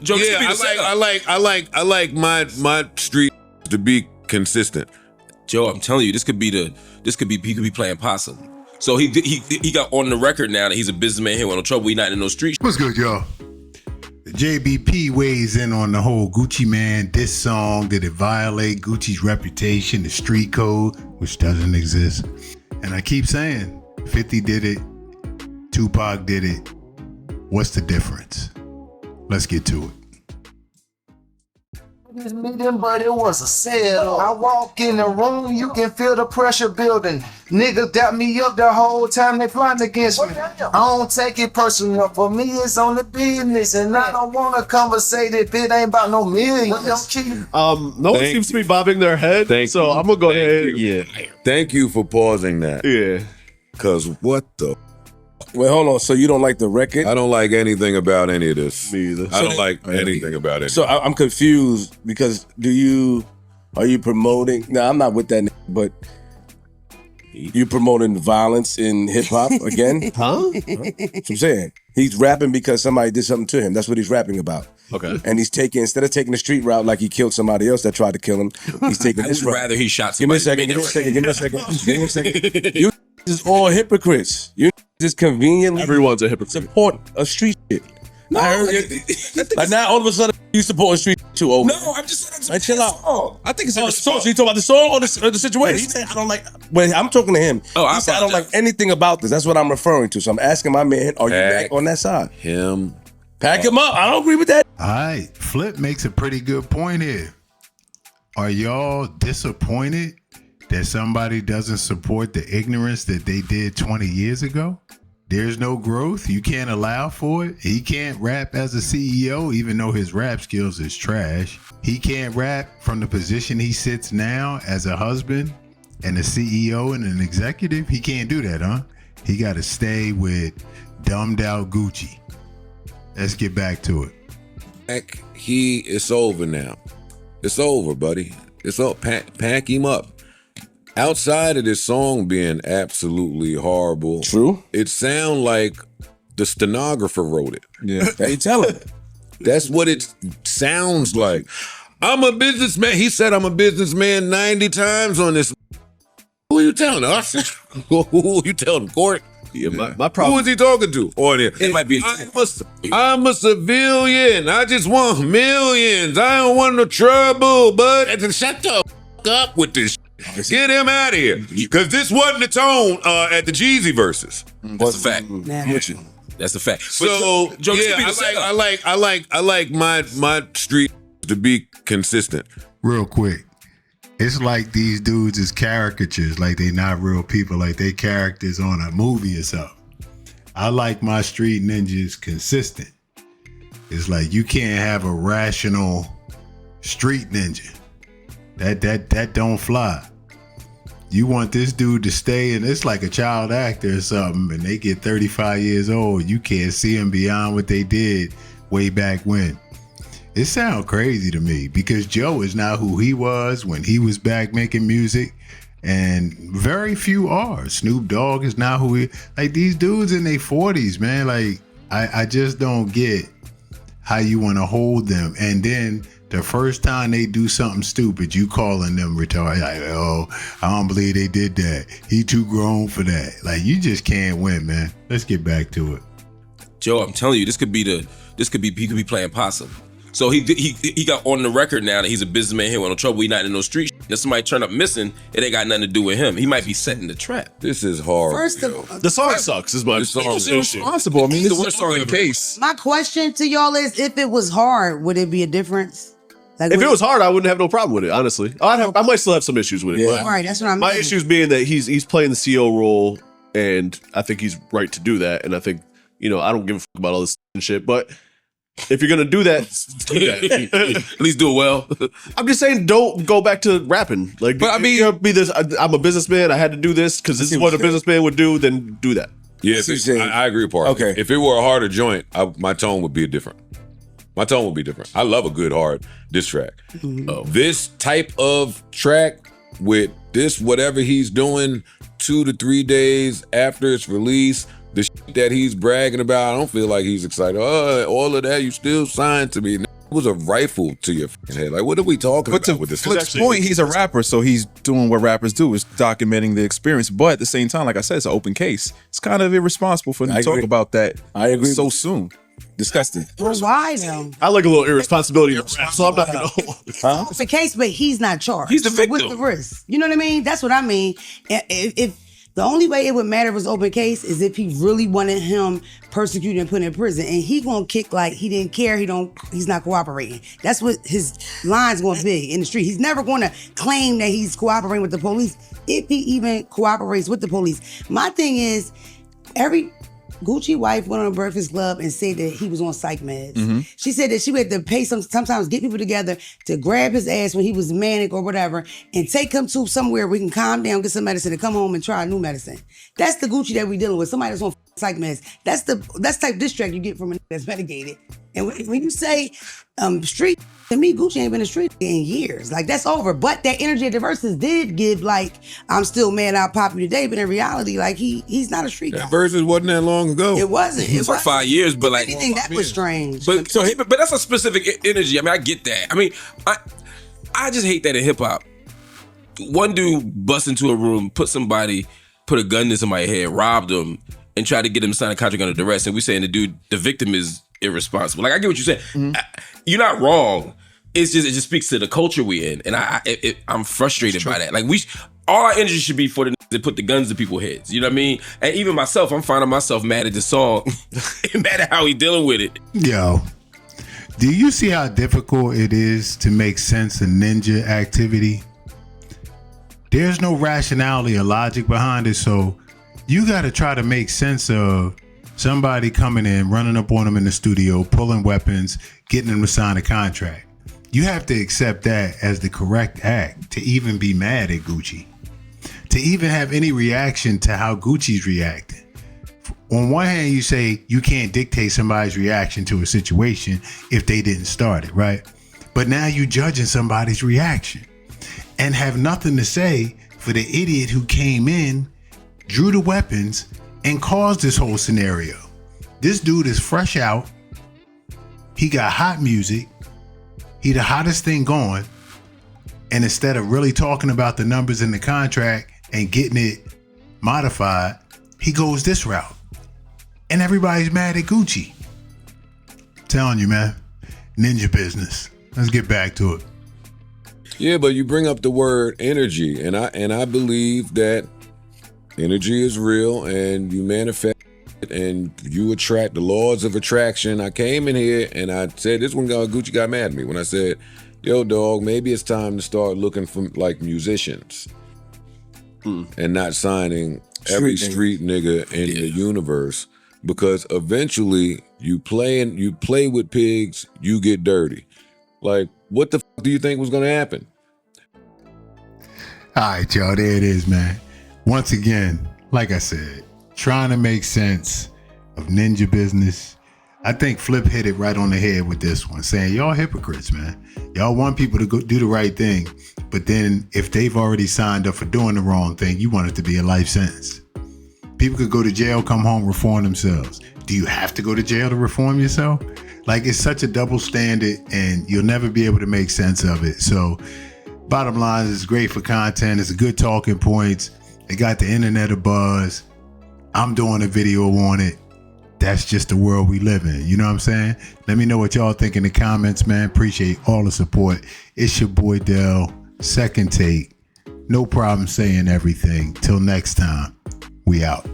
Joe, yeah, I like my street to be consistent. Joe, I'm telling you, he could be playing possum. So he got on the record now that he's a businessman. He ain't got no trouble. He not in no street. What's good, y'all? JBP weighs in on the whole Gucci Man diss song. Did it violate Gucci's reputation, the street code, which doesn't exist? And I keep saying, 50 did it, Tupac did it. What's the difference? Let's get to it. This meeting, but it was a sale. I walk in the room, you can feel the pressure building. Niggas got me up the whole time they plotting against me. I don't take it personal. For me, it's on the business, and I don't want to conversate if it ain't about no millions. No one seems to be bobbing their head, so I'm gonna go ahead. Yeah. Thank you for pausing that. Yeah. Cause what the? Wait, hold on. So you don't like the record? I don't like anything about any of this. Me either. I don't like anything about it. So I'm confused because are you promoting? No, I'm not with that, but you promoting violence in hip hop again? Huh? That's what I'm saying. He's rapping because somebody did something to him. That's what he's rapping about. Okay. And he's instead of taking the street route like he killed somebody else that tried to kill him, he's taking this route. Rather he shot Give me somebody. a second. Give me a second. You is all hypocrites. You just conveniently Everyone's a hypocrite. support a street shit. No, I heard like now all of a sudden you support a street too over. No, I'm just saying. Like, chill out. I think it's So you talking about the song or the situation? He said I don't like. Well, I'm talking to him. Oh, he said I don't like anything about this. That's what I'm referring to. So I'm asking my man, are you back on that side? Him. Pack him up. I don't agree with that. All right, Flip makes a pretty good point here. Are y'all disappointed that somebody doesn't support the ignorance that they did 20 years ago? There's no growth. You can't allow for it. He can't rap as a CEO, even though his rap skills is trash. He can't rap from the position he sits now as a husband and a CEO and an executive. He can't do that, huh? He got to stay with dumbed out Gucci. Let's get back to it. It's over now. It's over, buddy. It's up. Pack him up. Outside of this song being absolutely horrible, True. It sound like the stenographer wrote it. Yeah, they tell him. That's what it sounds like. I'm a businessman. He said I'm a businessman 90 times on this. Who are you telling us? Who are you telling, Court? Yeah, my problem. Who is he talking to? Or It might be. I'm a civilian. I just want millions. I don't want no trouble, but shut the fuck up with this. Get him out of here. Because this wasn't the tone at the Jeezy verses. That's a fact. That's a fact. So Joe, yeah, I like my street to be consistent. Real quick. It's like these dudes is caricatures, like they not real people, like they characters on a movie or something. I like my street ninjas consistent. It's like you can't have a rational street ninja. That don't fly. You want this dude to stay, and it's like a child actor or something, and they get 35 years old. You can't see them beyond what they did way back when. It sounds crazy to me because Joe is not who he was when he was back making music, and very few are. Snoop Dogg is not who he. Like these dudes in their 40s, man. Like I just don't get how you want to hold them, and then the first time they do something stupid, you calling them retarded. Like, oh, I don't believe they did that. He too grown for that. Like you just can't win, man. Let's get back to it. Joe, I'm telling you, he could be playing possum. So he got on the record now that he's a businessman. He ain't got no trouble. He not in no street. If somebody turn up missing, it ain't got nothing to do with him. He might be setting the trap. This is hard. The song sucks. Is my issue. Responsible. I mean, It's the worst song in the case. My question to y'all is, if it was hard, would it be a difference? Like, If it was hard, I wouldn't have no problem with it. Honestly, I might still have some issues with it. Yeah. But right, that's what I'm my saying. issues being that he's playing the CEO role, and I think he's right to do that. And I think I don't give a fuck about all this shit, but. If you're gonna do that, do that. At least do it well. I'm just saying, don't go back to rapping. Like, But I mean- be this. I'm a businessman. I had to do this because this is what a businessman would do. Then do that. Yeah, I agree with Parker. Okay. If it were a harder joint, my tone would be different. My tone would be different. I love a good hard diss track. This type of track with this whatever he's doing 2 to 3 days after its release, the shit that he's bragging about, I don't feel like he's excited. Oh, all of that, you still signed to me. was a rifle to your head. Like, what are we talking But about to with this? Flip's point, he's a rapper, so he's doing what rappers do, is documenting the experience. But at the same time, like I said, it's an open case. It's kind of irresponsible for him to talk about that I agree. so soon. Disgusting. Well, why though? I like a little irresponsibility in rap, so I'm not gonna. It's a case, but he's not charged. He's the So victim. what's the risk? You know what I mean? That's what I mean. If the only way it would matter if it was open case is if he really wanted him persecuted and put in prison, and he gonna kick like he didn't care. He's not cooperating. That's what his line's gonna be in the street. He's never gonna claim that he's cooperating with the police if he even cooperates with the police. My thing is, every Gucci wife went on a Breakfast Club and said that he was on psych meds. She said that she would have to pay sometimes get people together to grab his ass when he was manic or whatever and take him to somewhere where he can calm down, get some medicine, and come home and try new medicine. That's the Gucci that we dealing with. Somebody that's on psych meds. That's type diss track you get from a that's medicated. And when you say street, to me, Gucci ain't been in the street in years. Like, that's over. But that energy at the verses did give, like, I'm still mad I'll pop you today, but in reality, like, he's not a street guy. That versus wasn't that long ago. It wasn't. It's like 5 years, but like Anything that was strange. But that's a specific energy. I mean, I get that. I mean, I just hate that in hip hop. One dude bust into a room, put a gun to somebody's head, robbed them, and tried to get him to sign a contract under duress. And we saying the victim is irresponsible. Like, I get what you're saying. You're not wrong. It just speaks to the culture we in, and I'm frustrated by that. Like, all our energy should be for the to put the guns to people's heads. You know what I mean? And even myself, I'm finding myself mad at the song, and mad at how he dealing with it. Yo, do you see how difficult it is to make sense of ninja activity? There's no rationality or logic behind it, so you got to try to make sense of somebody coming in, running up on them in the studio, pulling weapons, getting them to sign a contract. You have to accept that as the correct act to even be mad at Gucci, to even have any reaction to how Gucci's reacting. On one hand, you say you can't dictate somebody's reaction to a situation if they didn't start it, right? But now you're judging somebody's reaction and have nothing to say for the idiot who came in, drew the weapons, and caused this whole scenario. This dude is fresh out. He got hot music. He the hottest thing going. And instead of really talking about the numbers in the contract and getting it modified, he goes this route. And everybody's mad at Gucci. I'm telling you, man, ninja business. Let's get back to it. Yeah, but you bring up the word energy, and I believe that energy is real, and you manifest it, and you attract the laws of attraction. I came in here and I said this when Gucci got mad at me when I said, "Yo, dog, maybe it's time to start looking for like musicians and not signing every street nigga in the universe, because eventually you play with pigs, you get dirty." Like, what the do you think was gonna happen? All right, y'all, there it is, man. Once again, like I said, trying to make sense of ninja business. I think Flip hit it right on the head with this one, saying y'all hypocrites, man. Y'all want people to go do the right thing, but then if they've already signed up for doing the wrong thing, you want it to be a life sentence. People could go to jail, come home, reform themselves. Do you have to go to jail to reform yourself? Like, it's such a double standard, and you'll never be able to make sense of it. So, bottom line, it's great for content. It's a good talking points. It got the internet abuzz. I'm doing a video on it. That's just the world we live in. You know what I'm saying? Let me know what y'all think in the comments, man. Appreciate all the support. It's your boy Dell. Second take. No problem saying everything. Till next time, we out.